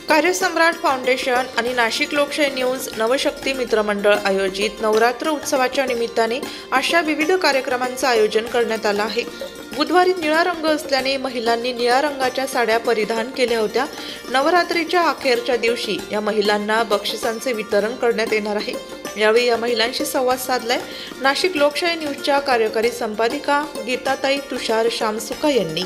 कार्यसम्राट foundation आणि नाशिक लोकशाही news Navshakti मित्रमंडळ आयोजित नवरात्र उत्सवाच्या निमित्ताने अशा विविध कार्यक्रमांचं आयोजन करण्यात आलं आहे। बुधवारी निळा रंग असल्याने महिलांनी निळ्या रंगाच्या साड्या परिधान केल्या होत्या। नवरात्रीच्या अखेरच्या दिवशी या महिलांना बक्षिसांचे वितरण करण्यात येणार आहे। यावेळी या महिलांशी संवाद साधलाय नाशिक लोकशाही न्यूजच्या कार्यकारी संपादिका गीताताई तुषार शामसुका यांनी।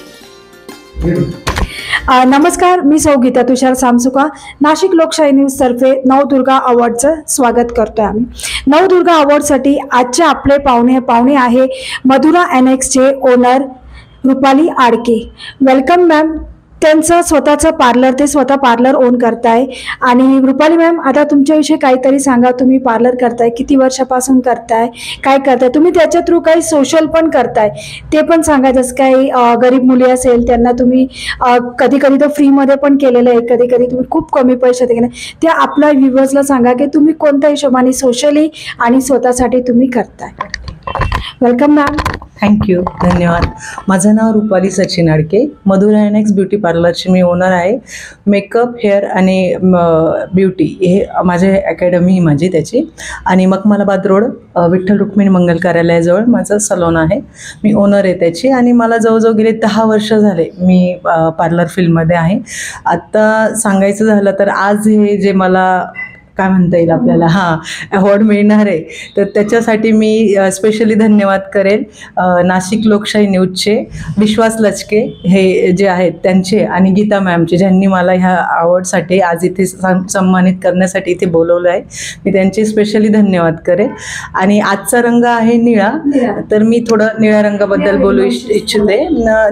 नमस्कार, मी सौ गीता तुषार सामसुका नाशिक लोकशाही न्यूज तर्फे नवदुर्गा अवॉर्डचं स्वागत करतोय। आम्ही नवदुर्गा अवॉर्डसाठी आजचे आपले पाहुणे आहे मधुरा एनेक्सचे owner Rupali Adke. Welcome ma'am. त्यांचं स्वतःचं पार्लर, ते स्वतः पार्लर ओन करताय। आणि रुपाली मॅम, आता तुमच्याविषयी काहीतरी सांगा। तुम्ही पार्लर करताय, किती वर्षापासून करताय, काय करताय तुम्ही, त्याच्या थ्रू काही सोशल पण करताय ते पण सांगा। जसं काही गरीब मुली असेल त्यांना तुम्ही कधी कधी तर फ्रीमध्ये पण केलेलं आहे, कधी कधी तुम्ही खूप कमी पैशात केलं, ते आपल्या व्ह्युअर्सला सांगा की तुम्ही कोणत्या हिशोबाने सोशली आणि स्वतःसाठी तुम्ही करताय। Welcome ma'am. थँक्यू, धन्यवाद। माझं नाव रुपाली सचिन आडके, मधुरा एनेक्स ब्युटी पार्लरची मी ओनर आहे। मेकअप, हेअर आणि ब्युटी हे माझे अकॅडमी माझी त्याची, आणि मखमलाबाद रोड विठ्ठल रुक्मिणी मंगल कार्यालयाजवळ माझं सलून आहे। मी ओनर आहे त्याची, आणि मला जवळजवळ गेले 10 वर्ष झाले मी पार्लर फील्डमध्ये आहे। आत्ता सांगायचं झालं तर आज हे जे मला काय म्हणता येईल आपल्याला अवॉर्ड मिळणार आहे, तर त्याच्यासाठी मी स्पेशली धन्यवाद करेल नाशिक लोकशाही न्यूजचे विश्वास लचके हे जे आहेत त्यांचे, आणि गीता मॅमचे, ज्यांनी मला ह्या अवॉर्डसाठी आज इथे सन्मानित करण्यासाठी इथे बोलवलं आहे। मी त्यांचे स्पेशली धन्यवाद करेल। आणि आजचा रंग आहे निळा, तर मी थोडं निळ्या रंगाबद्दल बोलू इच्छिते।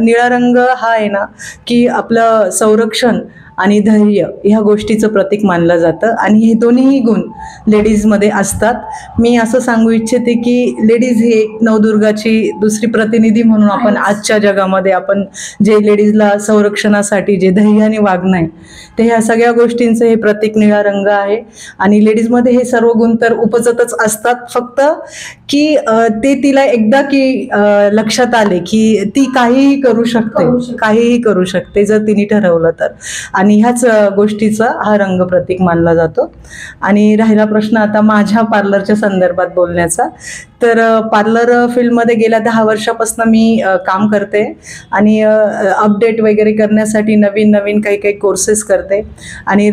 निळा रंग हा आहे ना की आपलं संरक्षण आणि धैर्य ह्या गोष्टीचं प्रतीक मानलं जातं, आणि हे दोन्हीही गुण लेडीजमध्ये असतात। मी असं सांगू इच्छिते की लेडीज ही एक नवदुर्गाची दुसरी प्रतिनिधी म्हणून आपण आजच्या जगामध्ये आपण जे लेडीजला संरक्षणासाठी जे धैर्याने वागणं आहे, ते ह्या सगळ्या गोष्टींचं हे प्रतीक निळा रंग आहे। आणि लेडीजमध्ये हे सर्व गुण तर उपजतच असतात, फक्त की ते तिला एकदा की लक्षात आले की ती काहीही करू शकते जर तिने ठरवलं तर, आणि ह्याच गोष्टीचा हा रंग प्रतीक मानला जातो। आणि राहिला प्रश्न आता माझ्या पार्लरच्या संदर्भात बोलण्याचा, तर पार्लर फील्डमध्ये गेल्या 10 वर्षापासून मी काम करते, आणि अपडेट वगैरे करण्यासाठी नवीन काही कोर्सेस करते। आणि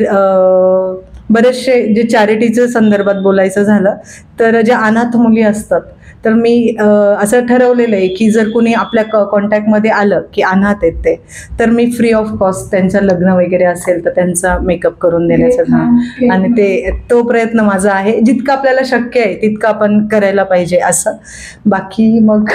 बरेचसे जे चॅरिटीच्या संदर्भात बोलायचं झालं तर ज्या अनाथ मुली असतात, तर मी असं ठरवलेलं आहे की जर कोणी आपल्या कॉन्टॅक्टमध्ये आलं की अनाथ आहेत ते, तर मी फ्री ऑफ कॉस्ट त्यांचं लग्न वगैरे असेल तर त्यांचा मेकअप करून देण्याचा, आणि तो प्रयत्न माझा आहे। जितकं आपल्याला शक्य आहे तितकं आपण करायला पाहिजे असं। बाकी मग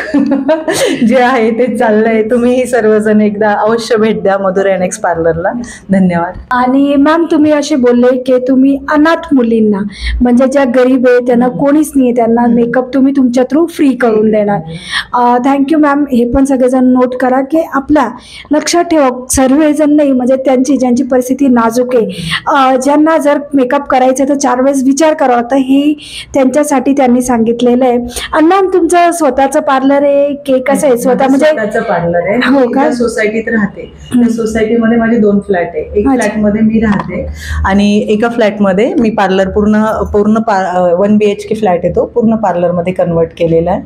जे आहे ते चाललंय। तुम्हीही सर्वजण एकदा अवश्य भेट द्या मधुरा एनेक्स पार्लरला। धन्यवाद। आणि मॅम, तुम्ही असे बोलले की तुम्ही अनाथ मुलींना, म्हणजे ज्या गरीब आहे त्यांना कोणीच नाही, त्यांना मेकअप तुम्ही तुमच्या थ्रू फ्री करून देणार। Thank you ma'am. हे पण सगळेजण नोट करा की आपल्या लक्षात ठेवा, सर्वजण नाही, म्हणजे ज्यांची परिस्थिती नाजूक आहे, ज्यांना जर मेकअप करायचं तर 4 वेळेस विचार करावा, तर हे त्यांच्यासाठी त्यांनी सांगितलेलं आहे। आणि मॅम, तुमचं स्वतःचं पार्लर आहे की कसं आहे? स्वतः म्हणजे स्वतःचं पार्लर आहे। हो का? सोसायटीत राहते, त्या सोसायटीमध्ये माझे 2 फ्लॅट आहे। एक फ्लॅटमध्ये मी राहते, आणि एका फ्लॅटमध्ये मी पार्लर पूर्ण 1 BHK फ्लॅट आहे, तो पूर्ण पार्लरमध्ये कन्वर्ट केलेला आहे।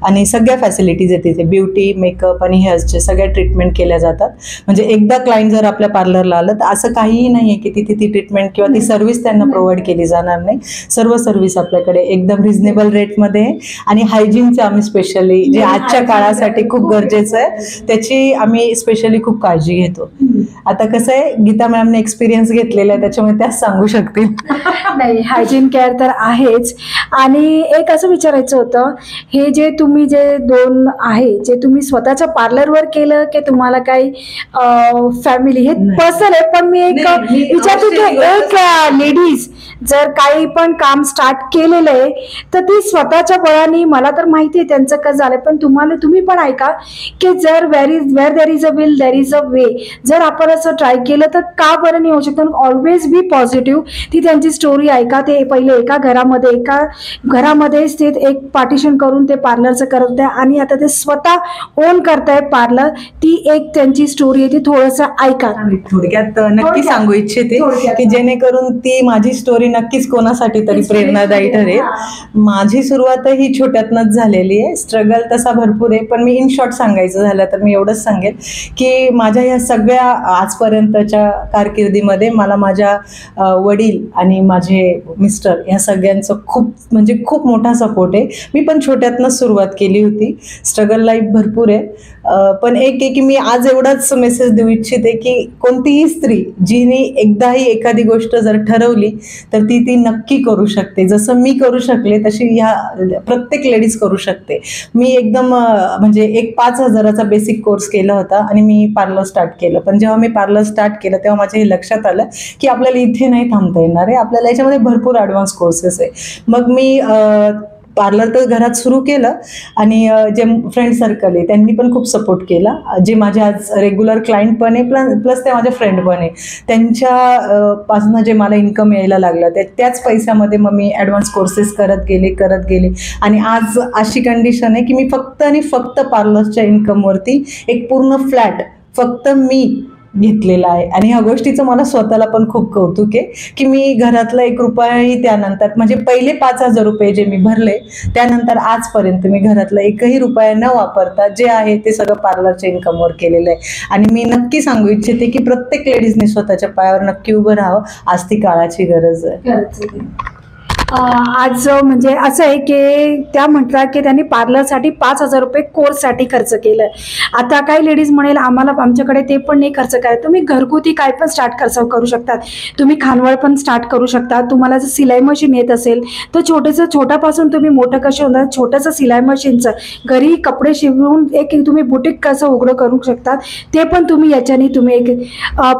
आणि सगळ्या फॅसिलिटीज आहेत तिथे, ब्युटी, मेकअप आणि हेअर्सचे सगळ्या ट्रीटमेंट केल्या जातात। म्हणजे एकदा क्लायंट जर आपल्या पार्लरला आलं तर असं काहीही नाही आहे की तिथे ती ट्रीटमेंट किंवा ती सर्व्हिस त्यांना प्रोव्हाइड केली जाणार नाही। सर्व सर्व्हिस आपल्याकडे एकदम रिझनेबल रेटमध्ये आहे, आणि हायजीनचे आम्ही स्पेशली, जे आजच्या काळासाठी खूप गरजेचं आहे, त्याची आम्ही स्पेशली खूप काळजी घेतो। आता कसं आहे, गीता मॅमने एक्सपिरियन्स घेतलेला आहे त्याच्यामुळे त्याच सांगू शकतील। नाही, हायजीन केअर तर आहेच। आणि एक असं विचारायचं होतं, हे जे तुम्ही जे 2 आहे, जे तुम्ही स्वतःच्या पार्लरवर केलं की तुम्हाला काही फॅमिली, हे पर्सनल आहे, पण मी एक विचारते की एक लेडीज जर काही पण काम स्टार्ट केलेलं आहे तर ती स्वतःच्या बळाने, मला तर माहिती आहे त्यांचं कसं झालं, पण तुम्ही पण ऐका की जर where there is a will there is a way, जर आपण असं ट्राय केलं तर का बरं नाही होऊ शकतं। Always be positive. ती त्यांची स्टोरी ऐका। ते पहिले एका घरामध्ये एका घरामध्येच ते एक पार्टिशन करून ते पार्लरचं करत होते आणि आता ते स्वतः ओन करताय पार्लर. ती एक त्यांची स्टोरी आहे, ती थोडंसं ऐका. थोडक्यात नक्की सांगू इच्छिते की जेणेकरून ती माझी स्टोरी नक्कीच कोणासाठी तरी प्रेरणादायी ठरेल. माझी सुरुवात ही छोट्यातनच झालेली आहे. स्ट्रगल तसा भरपूर आहे, पण मी इन शॉर्ट सांगायचं झालं तर मी एवढंच सांगेल की माझ्या ह्या सगळ्या आजपर्यंतच्या कारकिर्दीमध्ये मला माझ्या वडील आणि माझे मिस्टर ह्या सगळ्यांचं खूप मोठा सपोर्ट आहे. मी पण छोट्यातनंच सुरुवात केली होती. स्ट्रगल लाईफ भरपूर आहे, पण एक आहे की मी आज एवढाच मेसेज देऊ इच्छिते की कोणतीही स्त्री जिने एकदाही एखादी गोष्ट जर ठरवली तर ती नक्की करू शकते. जसं मी करू शकले तशी ह्या प्रत्येक लेडीज करू शकते. मी एकदम म्हणजे एक 5,000चा बेसिक कोर्स केला होता आणि मी पार्लर स्टार्ट केलं. पण जेव्हा मी पार्लर स्टार्ट केलं तेव्हा माझ्या हे लक्षात आलं की आपल्याला इथे नाही थांबता येणार आहे, आपल्याला याच्यामध्ये भरपूर ॲडव्हान्स कोर्सेस आहे. मग मी पार्लर तर घरात सुरू केलं आणि जे फ्रेंड सर्कल आहे त्यांनी पण खूप सपोर्ट केला. जे माझे आज रेग्युलर क्लायंट पण आहे प्लस ते माझे फ्रेंड पण आहे, त्यांच्यापासून जे मला इन्कम यायला लागलं त्याच पैशामध्ये मग मी ॲडव्हान्स कोर्सेस करत गेले आणि आज अशी कंडिशन आहे की मी फक्त आणि फक्त पार्लरच्या इन्कमवरती एक पूर्ण फ्लॅट फक्त मी घेतलेला आहे. आणि ह्या गोष्टीचं मला स्वतःला पण खूप कौतुक आहे की मी घरातला 1 रुपयाही त्यानंतर म्हणजे पहिले 5,000 रुपये जे मी भरले त्यानंतर आजपर्यंत मी घरातला 1ही रुपया न वापरता जे आहे ते सगळं पार्लरच्या इन्कमवर केलेलं आहे. आणि मी नक्की सांगू इच्छिते की प्रत्येक लेडीजने स्वतःच्या पायावर नक्की उभं राहावं. आज ती काळाची गरज आहे. आज म्हणजे असं आहे की त्या म्हटलं की त्यांनी पार्लरसाठी 5,000 रुपये कोर्ससाठी खर्च केलं. आता काही लेडीज म्हणेल आम्हाला आमच्याकडे ते पण नाही खर्च करायचं. तुम्ही घरगुती काय पण स्टार्ट करू शकतात. तुम्ही खानवळ पण स्टार्ट करू शकता. तुम्हाला जर सिलाई मशीन येत असेल तर छोट्यापासून तुम्ही मोठं कसं होणार, छोटंसं सिलाई मशीनचं घरी कपडे शिवून एक तुम्ही बुटीक कसं उघडं करू शकतात ते पण तुम्ही याच्याने तुम्ही एक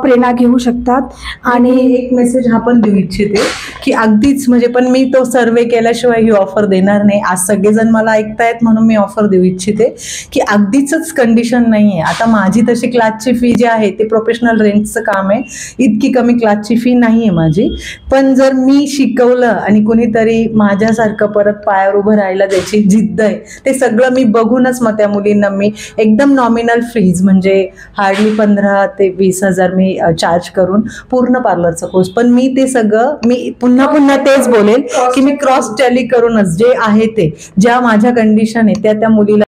प्रेरणा घेऊ शकतात. आणि एक मेसेज हा पण देऊ इच्छिते की अगदीच म्हणजे पण मी तो सर्वे केल्याशिवाय ही ऑफर देणार नाही. आज सगळेजण मला ऐकतायत म्हणून मी ऑफर देऊ इच्छिते की अगदीच कंडिशन नाही आहे. आता माझी तशी क्लासची फी जी आहे ते प्रोफेशनल रेंजचं काम आहे, इतकी कमी क्लासची फी नाही आहे माझी. पण जर मी शिकवलं आणि कुणीतरी माझ्यासारखं परत पायावर उभं राहायला त्याची जिद्द आहे ते सगळं मी बघूनच मग त्या मुलींना मी एकदम नॉमिनल फीज म्हणजे हार्डली 15,000 ते 20,000 मी चार्ज करून पूर्ण पार्लरचा कोर्स. पण मी ते सगळं मी पुन्हा तेच बोलेल की मी क्रॉस टॅली करूनच जे आहे ते ज्या माझ्या कंडिशन आहे त्या मुलीला.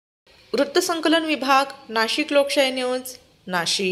वृत्तसंकलन विभाग, नाशिक लोकशाही न्यूज, नाशिक.